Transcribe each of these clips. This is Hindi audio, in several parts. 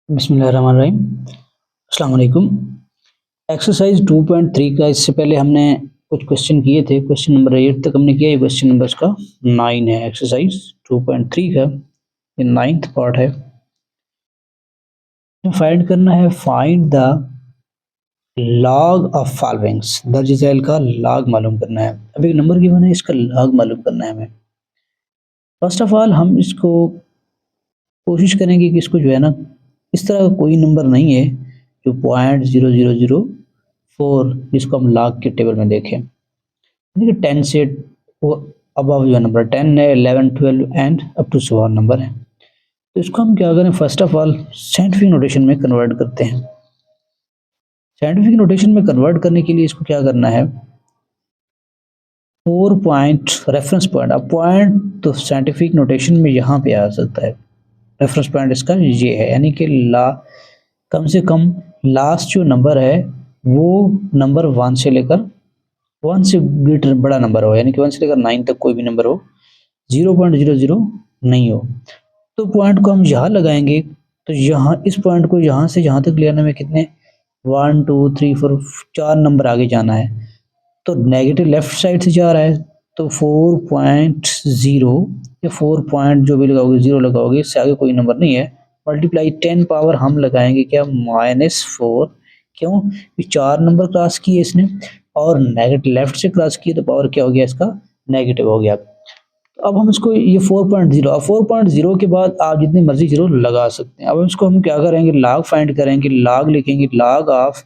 बिस्मिल्लाहिर्रहमानिर्रहीम। अस्सलाम वालेकुम। एक्सरसाइज 2.3 का इससे पहले हमने कुछ क्वेश्चन किए थे। क्वेश्चन नंबर 8 तक हमने किया। ये क्वेश्चन नंबर इसका 9 है। एक्सरसाइज 2.3 का ये 9th पार्ट है। फाइंड करना है, find the log of followings. दर्ज झैल का लॉग मालूम करना है। अब एक नंबर गिवन है, इसका लॉग मालूम करना है हमें। फर्स्ट ऑफ ऑल हम इसको कोशिश करेंगे कि इसको जो है ना, इस तरह का कोई नंबर नहीं है जो 0.0004 जिसको हम लॉग के टेबल में देखें। यानी कि 10 से वो अबव जो नंबर 10 है, 11, 12 एंड अप टू 7 नंबर है। तो इसको हम क्या करें, first of all scientific notation में कन्वर्ट करते हैं। साइंटिफिक नोटेशन में कन्वर्ट करने के लिए इसको क्या करना है, 4 पॉइंट रेफरेंस पॉइंट। अब पॉइंट तो साइंटिफिक नोटेशन में यहाँ पे आ सकता है। रेफरेंस पॉइंट इसका ये है, यानी कि कम से कम लास्ट जो नंबर है वो नंबर 1 से लेकर 1 से ग्रेटर बड़ा नंबर हो, यानी कि 1 से लेकर 9 तक कोई भी नंबर हो, 0.00 नहीं हो। तो पॉइंट को हम यहाँ लगाएंगे। तो यहाँ इस पॉइंट को यहाँ से यहाँ तक ले आने में कितने 1 2 3 4 4 नंबर आगे जाना है। तो नेगेटिव लेफ्ट साइड से जा रहा है, तो 4.0 या 4 पॉइंट जो भी लगाओगे 0 लगाओगे, इससे आगे कोई नंबर नहीं है। मल्टीप्लाई 10 पावर हम लगाएंगे क्या, -4। क्यों, 4 नंबर क्रॉस किए इसने और नेगेटिव लेफ्ट से क्रॉस किए, तो पावर क्या हो गया इसका, नेगेटिव हो गया। तो अब हम इसको ये 4.0, अब 4.0 के बाद आप जितनी मर्जी जीरो लगा सकते हैं। अब इसको हम क्या करेंगे, लॉग फाइंड करेंगे, लॉग लिखेंगे, लॉग ऑफ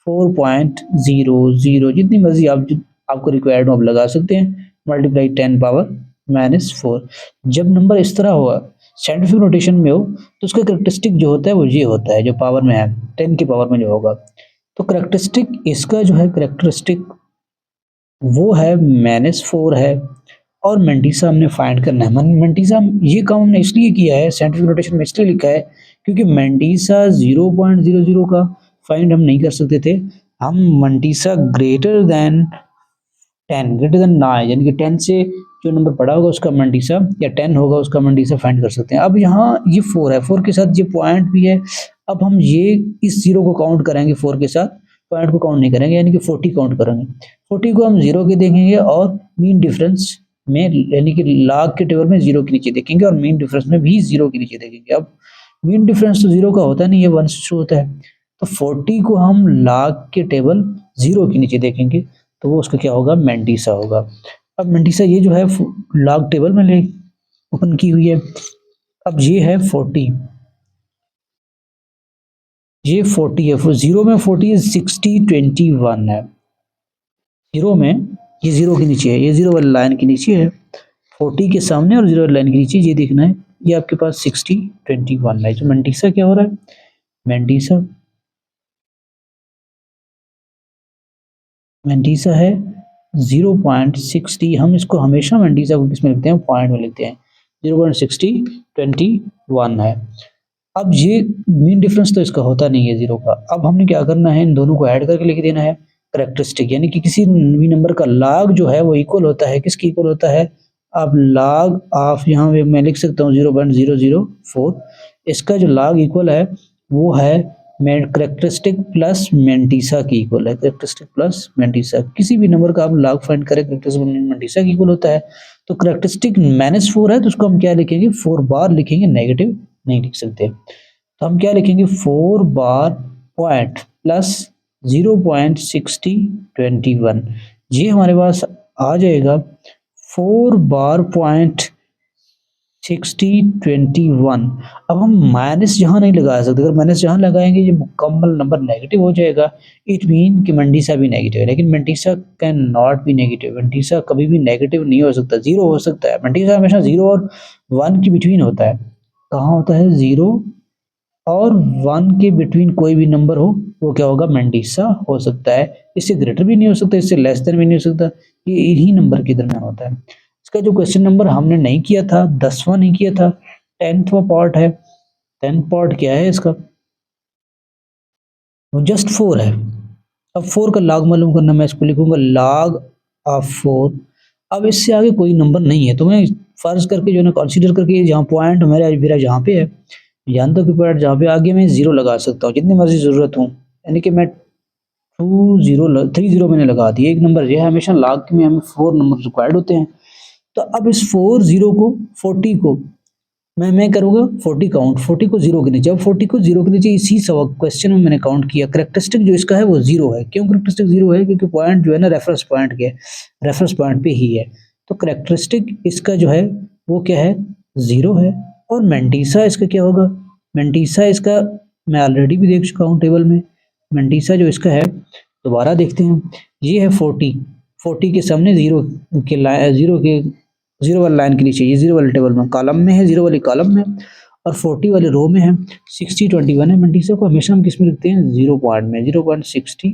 4.00, जितनी मर्जी आपको रिक्वायर्ड हो आप लगा सकते हैं। Multiply 10 power -4। जब नंबर इस तरह हुआ साइंटिफिक नोटेशन में हो, तो उसका करेक्टरिस्टिक जो होता है वो ये होता है, जो पावर में है 10 की पावर में जो होगा। तो करेक्टरिस्टिक इसका जो है, करेक्टरिस्टिक वो है -4 है। और मेंटिसा हमने फाइंड करना है। मेंटिसा ये काम हमने इसलिए किया है, साइंटिफिक नोटेशन में इसलिए लिखा है क्योंकि मेंटिसा 0.00 का फाइंड हम नहीं कर सकते थे। हम mantissa greater than 10, greater than 9, यानी कि 10 से जो नंबर बड़ा होगा उसका मेंटिसा, या 10 होगा उसका मेंटिसा फाइंड कर सकते हैं। अब यहाँ ये 4 है, 4 के साथ ये पॉइंट भी है। अब हम ये इस 0 को काउंट करेंगे, 4 के साथ पॉइंट को काउंट नहीं करेंगे, यानी कि 40 काउंट करेंगे। 40 को हम 0 के देखेंगे और मीन डिफरेंस में, यानी कि लॉग के टेबल में 0 के नीचे देखेंगे और मीन डिफरेंस में भी 0 के नीचे देखेंगे। अब मीन डिफरेंस तो 0 का होता नहीं है, 1 से शुरू होता है। तो 40 को हम लॉग के टेबल 0 के नीचे देखेंगे, तो वो उसका क्या होगा, मेंटिसा होगा। अब मेंटिसा ये जो है लॉग टेबल में ले ओपन की हुई है। अब ये है 40, ये 40 है। 0 में 40 है, 60 21 है। 0 में ये 0 के नीचे है, ये 0 वाली लाइन के नीचे है, 40 के सामने और 0 वाली लाइन के नीचे ये देखना है। ये आपके पास 60 21 है। तो मेंटिसा क्या हो रहा है, मेंटिसा है 0.60। हम इसको हमेशा मेंटिसा को किसमें लिखते हैं, पॉइंट में लिखते हैं। 0.60 21 है। अब ये मीन डिफरेंस तो इसका होता नहीं है 0 का। अब हमने क्या करना है, इन दोनों को ऐड करके लिख देना है करेक्टरिस्टिक, यानी कि किसी भी नंबर का लॉग जो है वो इक्वल होता है, किसकी इक्वल होता है। अब लॉग ऑफ, यहाँ पे मैं लिख सकता हूँ 0.004, इसका जो लॉग इक्वल है वो है करेक्टरिस्टिक प्लस मेंटिसा की इक्वल है। करेक्टरिस्टिक प्लस मेंटिसा, किसी भी नंबर का आप लॉग फाइंड करें करेक्टरिस्टिक मेंटिसा की इक्वल होता है। तो करेक्टरिस्टिक -4 है, तो उसको हम क्या लिखेंगे, 4 बार लिखेंगे, नेगेटिव नहीं लिख सकते। तो हम क्या लिखेंगे, 4 बार पॉइंट प्लस 0.6021, ये हमारे पास आ जाएगा 4 बार पॉइंट 6021। अब हम माइनस यहाँ नहीं लगा सकते, अगर माइनस यहाँ लगाएंगे ये मुकम्मल नंबर नेगेटिव हो जाएगा। इट मीन कि मेंटिसा भी नेगेटिव है, लेकिन mantissa can not be negative. Mantissa कभी भी नेगेटिव नहीं हो सकता, 0 हो सकता है। मेंटिसा हमेशा 0 और 1 के बिटवीन होता है। कहाँ होता है, 0 और 1 के बिटवीन कोई भी नंबर हो वो क्या होगा, मेंटिसा हो सकता है। इससे ग्रेटर भी नहीं हो सकता, इससे लेस देन भी नहीं हो सकता, ये इन्हीं नंबर के दरमियान होता है। इसका जो क्वेश्चन नंबर हमने नहीं किया था, 10वां नहीं किया था, 10वां पार्ट है। 10 पार्ट क्या है इसका, वो जस्ट 4 है। अब 4 का लॉग मालूम करना, मैं इसको लिखूंगा लॉग ऑफ 4। अब इससे आगे कोई नंबर नहीं है, तो मैं फर्ज करके जो है ना, कंसीडर करके जहाँ पॉइंट मेरा जहाँ पे है, जानता हूँ कि पॉइंट जहाँ पे आगे मैं 0 लगा सकता हूँ जितनी मर्जी ज़रूरत हो, यानी कि मैं 3 0 मैंने लगा दिए। एक नंबर ये है, हमेशा लॉग में हमें 4 नंबर रिक्वायर्ड होते हैं। तो अब इस 4 0 को 40 को मैं करूँगा 40 काउंट, 40 को 0 के नीचे। अब 40 को 0 के नीचे इसी सवाल क्वेश्चन में मैंने काउंट किया। कैरेक्टरिस्टिक जो इसका है वो 0 है। क्यों कैरेक्टरिस्टिक 0 है? क्योंकि पॉइंट जो है ना रेफरेंस पॉइंट के रेफरेंस पॉइंट पे ही है। तो कैरेक्टरिस्टिक इसका जो है वो क्या है? 0 है। और मेंटिसा इसका क्या होगा? मेंटिसा इसका मैं ऑलरेडी भी देख चुका हूँ टेबल में। मेंटिसा जो इसका है दोबारा देखते हैं। ये है 40, 40 के सामने 0 के 0 वाली लाइन के नीचे, ये 0 वाले टेबल में कॉलम में है, 0 वाली कॉलम में, और 40 वाले रो में है। 60 21 है। मेंटिसा को हमेशा हम किस में लिखते हैं? 0 पॉइंट में, 0.60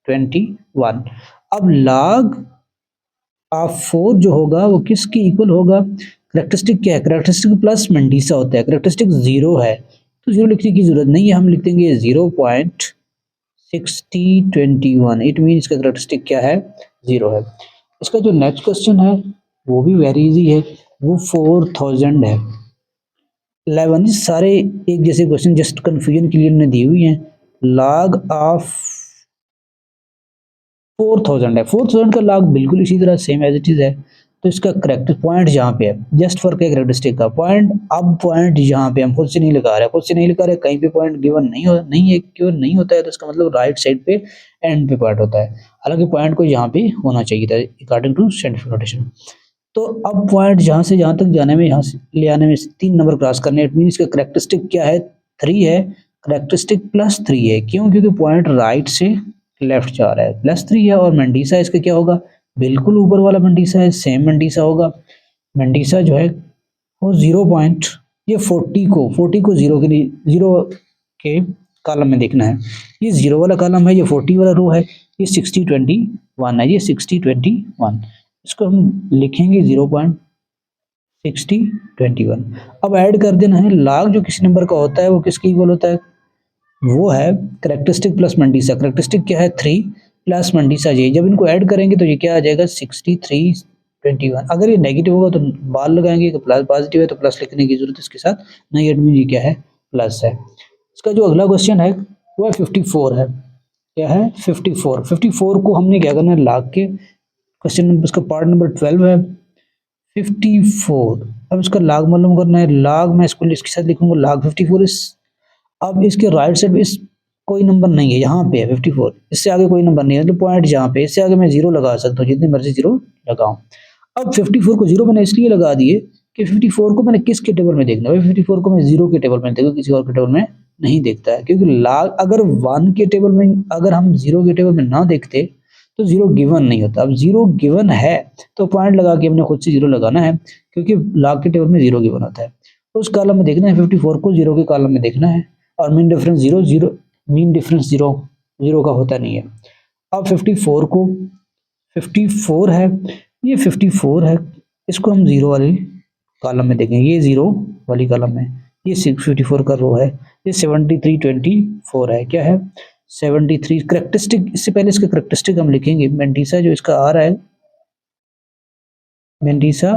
21। अब log ऑफ 4 जो होगा वो किसकी इक्वल होगा? कैरेक्टरिस्टिक क्या है? कैरेक्टरिस्टिक प्लस मेंटिसा होता है। कैरेक्टरिस्टिक 0 है तो 0 लिखने की जरूरत नहीं है, हम लिख देंगे 0.6021। इट मीन इसका कैरेक्टरिस्टिक क्या है? 0 है। इसका जो नेक्स्ट क्वेश्चन है वो भी वेरी इजी है, वो 4000 है। 11 सारे एक जैसे क्वेश्चन जस्ट कंफ्यूजन के लिए हमने दी हुई हैं। लॉग ऑफ 4000 है। 4000 का लॉग बिल्कुल इसी तरह सेम एज इट इज है। तो इसका करेक्ट पॉइंट जहाँ पे है, जस्ट फॉर के कैरेक्टरिस्टिक का पॉइंट, अब पॉइंट यहाँ पे हम खुद से नहीं लगा रहे, खुद से नहीं लगा रहे, कहीं पे पॉइंट गिवन नहीं है, गिवन नहीं होता है तो इसका मतलब राइट साइड पे एंड पे पॉइंट होता है। हालांकि पॉइंट को यहाँ पे होना चाहिए था अकॉर्डिंग टू साइंटिफिक नोटेशन। तो अब पॉइंट जहाँ से जहाँ तक जाने में, यहाँ से ले आने में 3 नंबर क्रॉस करने, इट मीन इसका कैरेक्टरिस्टिक क्या है? 3 है। कैरेक्टरिस्टिक प्लस 3 है। क्यों? क्योंकि पॉइंट राइट से लेफ्ट जा रहा है, प्लस 3 है। और मेंटिसा इसका क्या होगा? बिल्कुल ऊपर वाला मेंटिसा है, सेम मेंटिसा होगा। मेंटिसा जो है वो 0 पॉइंट, ये 40 को 0 के 0 के कॉलम में देखना है। ये 0 वाला कॉलम है, ये 40 वाला रो है, ये 60 21 है, ये 60 21। इसको हम लिखेंगे 0.60 21। अब ऐड कर देना है। log जो किसी नंबर का होता है वो किसकी इक्वल होता है? वो है कैरेक्टरिस्टिक प्लस मेंटिसा। कैरेक्टरिस्टिक क्या है? 3 प्लस मेंटिसा जी। जब इनको ऐड करेंगे तो ये क्या आ जाएगा? 63 21। अगर ये नेगेटिव होगा तो बाल लगाएंगे, तो प्लस पॉजिटिव है तो प्लस लिखने की जरूरत है इसके साथ नहीं, एडमिन ये क्या है? प्लस है। इसका जो अगला क्वेश्चन है वो है 54 है। क्या है? 54। 54 को हमने क्या करना है? log के क्वेश्चन नंबर, इसका पार्ट नंबर 12 है 54। अब इसका log मालूम करना है। log मैं इसको इसके साथ लिखूंगा log 54 इस, अब इसके राइट साइड पे इस कोई नंबर नहीं है, यहाँ पे है 54, इससे आगे कोई नंबर नहीं है, मतलब पॉइंट जहाँ पे, इससे आगे मैं 0 लगा सकता हूँ, जितनी मर्जी 0 लगाऊं। अब 54 को 0 मैंने इसलिए लगा दिए कि 54 को मैंने किसके टेबल में देखना है? 54 को मैं 0 के टेबल में देखूँ, किसी और के टेबल में नहीं देखता है। क्योंकि log अगर 1 के टेबल में, अगर हम 0 के टेबल में ना देखते तो 0 गिवन नहीं होता। अब 0 गिवन है तो पॉइंट लगा के हमने खुद से 0 लगाना है, क्योंकि log के टेबल में 0 गिवन होता है। उस कॉलम में देखना है, 54 को 0 के कॉलम में देखना है। और मीन डिफरेंस 0 मीन डिफरेंस 0 का होता नहीं है। अब 54 को 54 है, ये 54 है, इसको हम 0 वाली कॉलम में देखेंगे, ये 0 वाली कॉलम में, ये 54 का रो है, ये 73 24 है। क्या है? 73। करेक्टरिस्टिक, इससे पहले इसका करेक्टरिस्टिक हम लिखेंगे। मेंटिसा जो इसका आ रहा है, मेंटिसा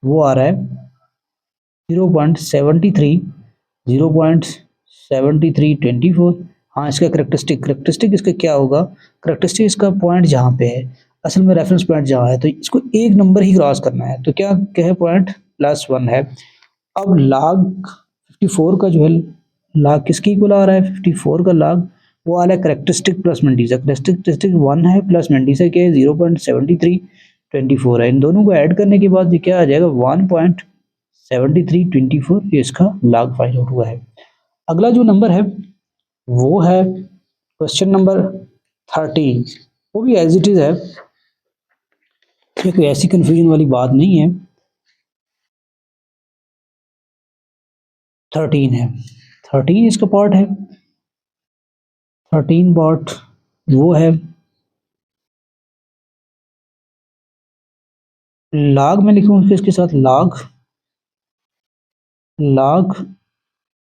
वो आ रहा है 0.73 0.7324। हाँ, इसका करेक्टरिस्टिक इसका क्या होगा? करेक्टरिस्टिक इसका पॉइंट जहाँ पे है, असल में रेफरेंस पॉइंट जहाँ है, तो इसको एक नंबर ही क्रॉस करना है। तो क्या है? पॉइंट +1 है। अब log 54 का जो है log किसकी इक्वल आ रहा है? 54 का log वो आ रहा है करेक्टरिस्टिक प्लस मेंटिसा। करेक्टरिस्टिक 1 है प्लस मेंटिसा क्या है? 0.7324 है। इन दोनों को ऐड करने के बाद ये क्या आ जाएगा? 1.7324। ये इसका log फाइंड आउट हुआ है। अगला जो नंबर है वो है क्वेश्चन नंबर 13। वो भी एज इट इज है, ये कोई ऐसी कंफ्यूजन वाली बात नहीं है। 13 है, 13 इसका पार्ट है। 13 पार्ट वो है log में लिखूंगा इसके साथ log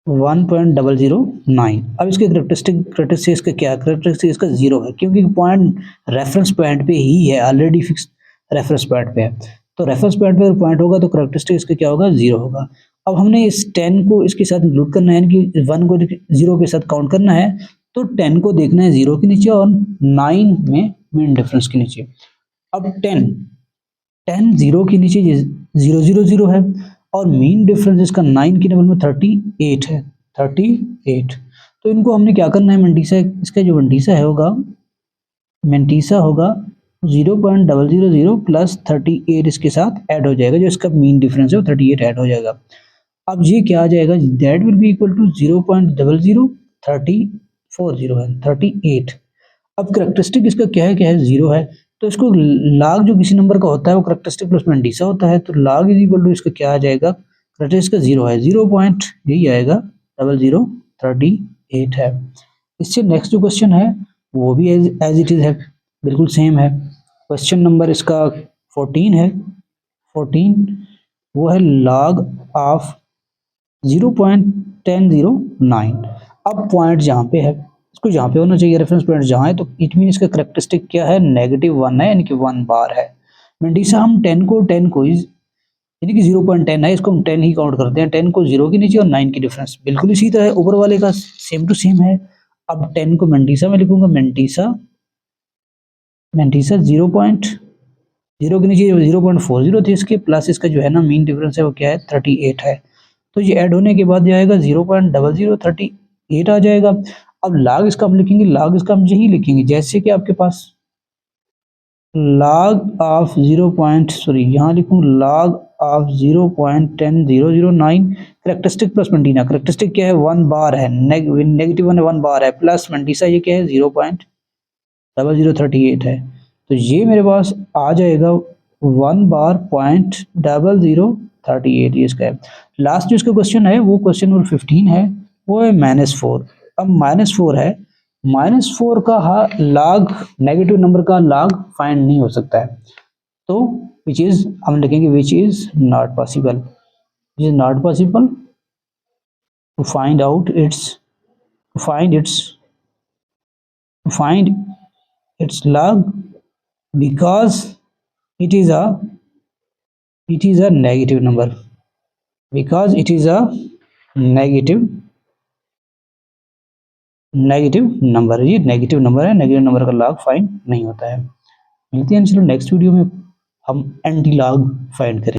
1.009। अब इसके करेक्टरिस्टिक इसका क्या है? करेक्टरिस्टिक इसका 0 है, क्योंकि पॉइंट रेफरेंस पॉइंट पे ही है, ऑलरेडी फिक्स रेफरेंस पॉइंट पे है। तो रेफरेंस पॉइंट पे पॉइंट होगा तो करेक्टरिस्टिक इसका क्या होगा? 0 होगा। अब हमने इस 10 को इसके साथ इंक्लूड करना है, यानी कि 1 को 0 के साथ काउंट करना है, तो 10 को देखना है 0 के नीचे और 9 में मीन डिफरेंस के नीचे। अब 10 0 के नीचे 0 0 0 है और मीन डिफरेंस इसका 9 के लेवल में 38 है, 38। तो इनको हमने क्या करना है, मंटीसा, इसका जो मंटीसा है होगा, मेंटीसा होगा 0.000 प्लस 38 इसके साथ ऐड हो जाएगा, जो इसका मीन डिफरेंस है वो 38 ऐड हो जाएगा। अब ये क्या आ जाएगा, that will be equal to 0.0030 है 38। अब करेक्टरिस्टिक इसका क्या है 0 है, तो इसको लाग जो किसी नंबर का होता है वो करेक्टरिस्टिक प्लस मेंटीसा होता है, तो लाग इज इक्वल टू इसका क्या आ जाएगा, करेक्टरिस्टिक का 0 है, 0 पॉइंट यही आएगा 0038 है। इससे नेक्स्ट जो क्वेश्चन है वो भी एज इट इज है, बिल्कुल सेम है। क्वेश्चन नंबर इसका 14 है, 14 वो है log ऑफ 0.1009। अब पॉइंट जहाँ पे है, इसको जहाँ पे होना चाहिए, रेफरेंस पॉइंट जहाँ है, तो इट मीन इसका करेक्टरिस्टिक क्या है, -1 है, यानी कि 1 बार है। मेंटीसा हम 10 को यानी कि 0.10 है, इसको हम 10 ही काउंट करते हैं, 10 को 0 के नीचे और 9 की डिफरेंस, बिल्कुल इसी तरह ऊपर वाले का सेम टू सेम है। अब 10 को मेंटीसा में लिखूंगा, मेंटीसा 0.0 के नीचे 0.40 थे इसके, प्लस इसका जो है ना मीन डिफरेंस है वो क्या है 38 है, तो ये ऐड होने के बाद ये आएगा 0.0038 आ जाएगा। अब लाग इसका हम लिखेंगे, लाग इसका हम यही लिखेंगे जैसे कि आपके पास log ऑफ यहाँ लिखूँ log of 0.10009 characteristic plus mantissa, characteristic क्या है 1 बार है, -1 है 1 बार है, प्लस मेंटीसा ये क्या है 0.0038 है, तो ये मेरे पास आ जाएगा 1 बार 0.0038 ये इसका है। लास्ट जो इसका क्वेश्चन है वो क्वेश्चन नंबर 15 है, वो है -4। अब -4 है, -4 का log नेगेटिव नंबर का log फाइंड नहीं हो सकता है, तो विच इज हम लिखेंगे which is not possible, is not possible to find out its to find its log because it is a negative number, because it is a negative number, ये नेगेटिव नंबर है, नेगेटिव नंबर का log फाइंड नहीं होता है। मिलते हैं चलो नेक्स्ट वीडियो में हम एंटी log फाइंड करेंगे।